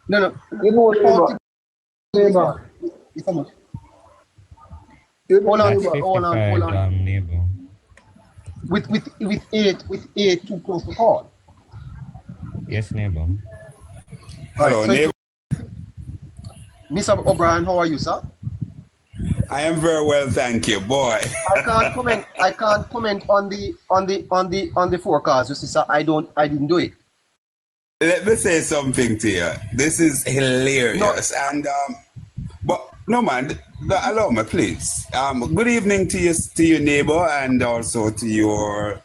No, no. You know, 40 neighbor. Neighbor. how much? You know, Hold on, That's neighbor. hold 55, on. neighbor. With eight too close to call. Yes, neighbor. All right. Hello, So neighbor. Mr. O'Brien, how are you, sir? I am very well, thank you, boy. I can't comment. I can't comment on the forecast. You see, sir, I didn't do it. Let me say something to you. This is No, hilarious, and but no man, allow me, please. Good evening to your neighbor, and also to your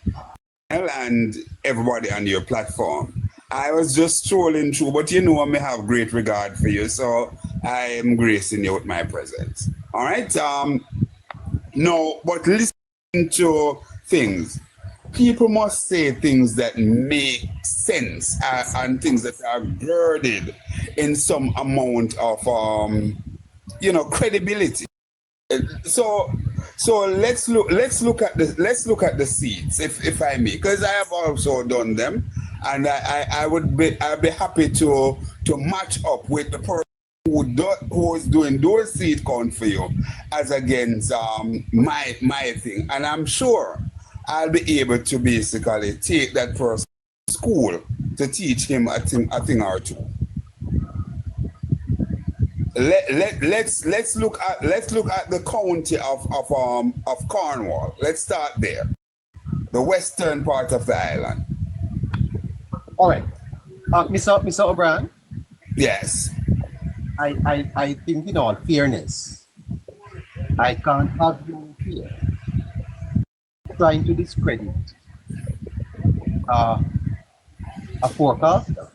and everybody on your platform. I was just strolling through, but you know I may have great regard for you, so I am gracing you with my presence. All right. No, but listening to things, people must say things that make sense and things that are girded in some amount of credibility. So let's look at the seeds, if I may, because I have also done them, and I'd be happy to match up with the person who is doing those seed count for you as against my thing, and I'm sure I'll be able to basically take that person to school to teach him a thing or two. Let's look at the county of Cornwall. Let's start there, the western part of the island. all right. Mr. O'Brien, Yes. I think in all fairness, I can't have you here trying to discredit uh, a forecaster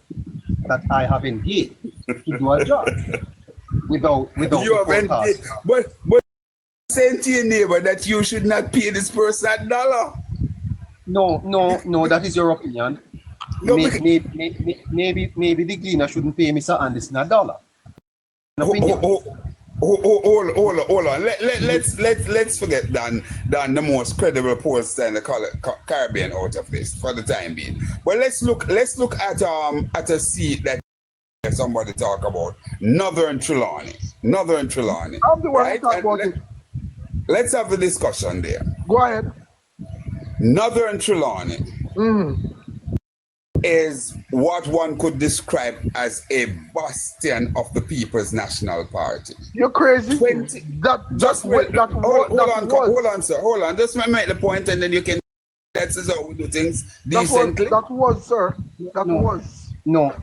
that I have engaged to do a job without You the haven't, forecaster. but saying to your neighbor that you should not pay this person $1. No, that is your opinion. No, because, Maybe the cleaner shouldn't pay Mr. Anderson $1. An opinion. hold on. Let's forget Dan, the most credible pollster in the Caribbean out of this for the time being. But let's look at a seat that somebody talk about Northern Trelawney, I'm the one who right? talk And about it. let's have a discussion there. Go ahead. Northern Trelawney Mm. is what one could describe as a bastion of the People's National Party. You're crazy. 20 hold on, sir. Hold on. Just make the point, and then you can. That's how we do things decently. That was, sir. That No. was. No,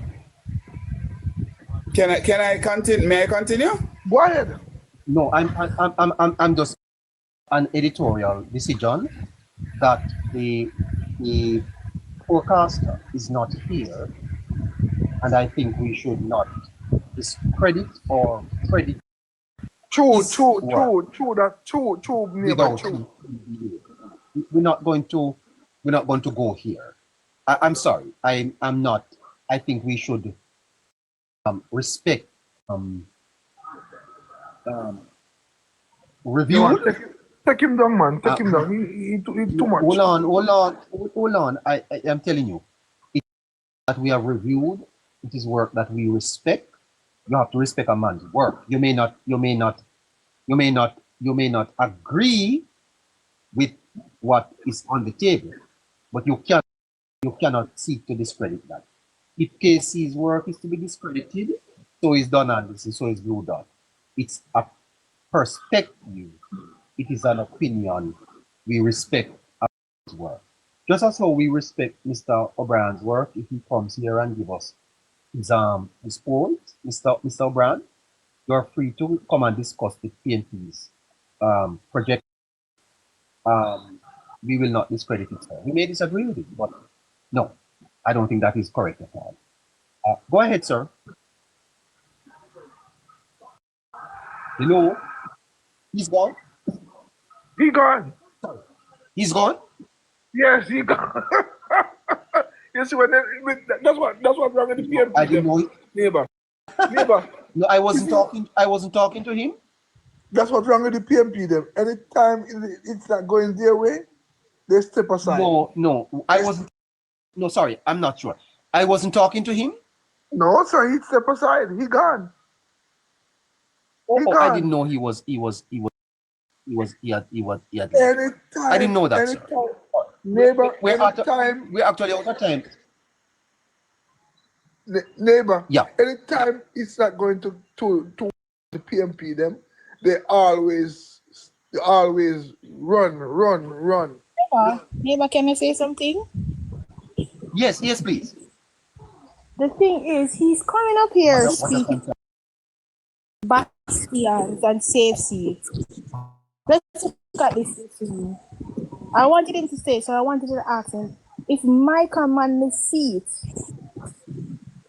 Can I continue? May I continue? Go ahead. no, I'm just an editorial decision that the forecaster is not here, and I think we should not discredit or credit True, his work neighbor, without true. him. We're not going to go here. I'm sorry. I'm not. I think we should respect review. Take him down, man. Take him down. He too much. Hold on. I am telling you, it's that we have reviewed. It is work that we respect. You have to respect a man's work. You may not agree with what is on the table, but you cannot seek to discredit that. If KC's work is to be discredited, so is Don Anderson, so is Blue Dot. It's a perspective. It is an opinion. We respect his work. Just as how we respect Mr. O'Brien's work if he comes here and give us his polls, Mr. O'Brien, you're free to come and discuss the PNP's project. We will not discredit it, sir. We may disagree with it, but no, I don't think that is correct at all. Go ahead, sir. Hello? He's gone? He gone. He's gone? Yes, he gone. You see, that's what wrong with the PNP. I didn't know it. Neighbor. No, I wasn't talking to him. That's what's wrong with the PNP. Them. Anytime it's not going their way, they step aside. No, I wasn't. No, sorry, I'm not sure. I wasn't talking to him. No, sir, he step aside. He gone. He Oh, I didn't gone. know he had left. I didn't know that, sir. Anytime. Neighbor, We're anytime, we're actually out of time. neighbor, Yeah. anytime it's not going to the PMP them, they always run. Neighbor, can I say something? Yes, yes, please. The thing is, he's coming up here What a speaking concern. bastions and safe seats. Let's look at this thing. I wanted him to say, so I wanted to ask him if Michael Manley's seat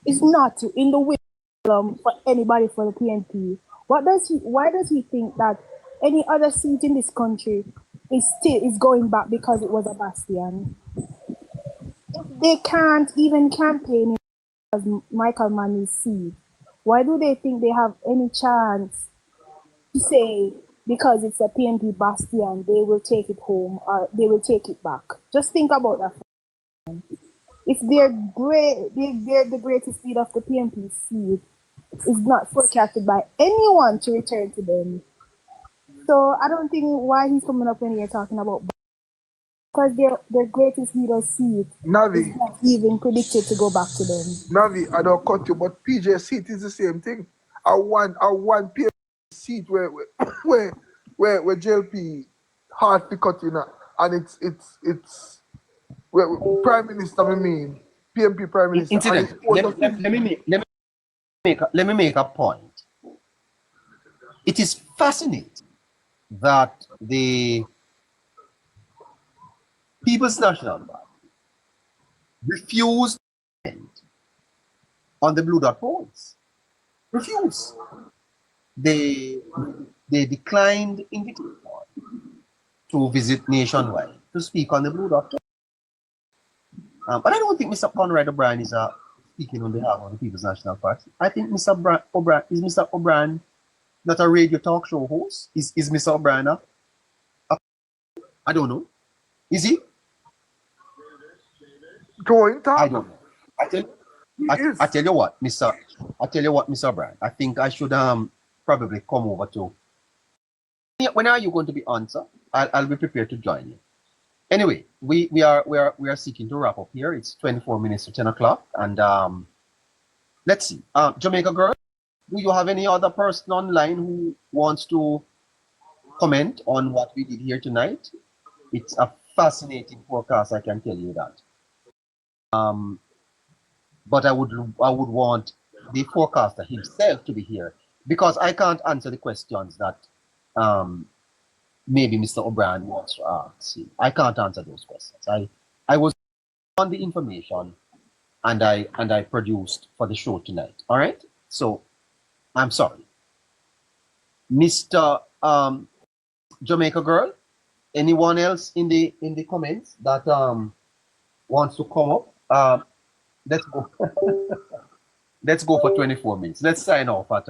is not in the way for anybody for the PNP. Why does he think that any other seat in this country is going back because it was a bastion? They can't even campaign as Michael Manley's seat. Why do they think they have any chance to say because it's a PNP bastion, they will take it home or they will take it back? Just think about that. If they're the greatest leader of the PNP seat is not forecasted by anyone to return to them. So I don't think why he's coming up in here talking about because their greatest leader's seat is Navi, not even predicted to go back to them. I don't cut you, but PJ seat is the same thing. I want PJ seat where JLP hard to cut in, and it's where Prime Minister, I mean PMP Prime Minister, and it's Incident. Let me make a point. It is fascinating that the People's National Party refused to comment on the Blue Dot polls. Refused. They declined invitation to visit nationwide to speak on the Blue Dot polls. But I don't think Mr. Conrad O'Brien is speaking on behalf of the People's National Party. I think Mr. Mr. O'Brien not a radio talk show host? Is Mr. O'Brien I don't know. Is he? going talk. I don't know. I tell you what, Mr. O'Brien. I think I should probably come over to. When are you going to be on, sir? I'll be prepared to join you. Anyway, we are seeking to wrap up here. It's 24 minutes to 10 o'clock, and let's see. Jamaica girl, do you have any other person online who wants to comment on what we did here tonight? It's a fascinating forecast, I can tell you that. But I would want the forecaster himself to be here because I can't answer the questions that maybe Mr. O'Brien wants to ask. I can't answer those questions. I was on the information and I produced for the show tonight. All right. So I'm sorry, Mr. Jamaica girl. Anyone else in the comments that wants to come up? Let's go. Let's go for 24 minutes. Let's sign off at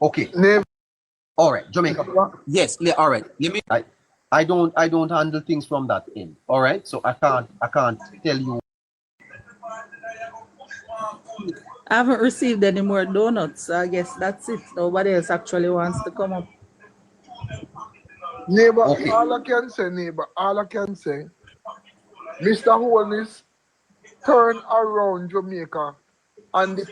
okay. Name. All right, Jamaica. Yes, all right. Let me. I don't handle things from that end. All right, so I can't tell you. I haven't received any more donuts, so I guess that's it. Nobody else actually wants to come up. Neighbor, Okay. all I can say, Mr. Holness turn around Jamaica and the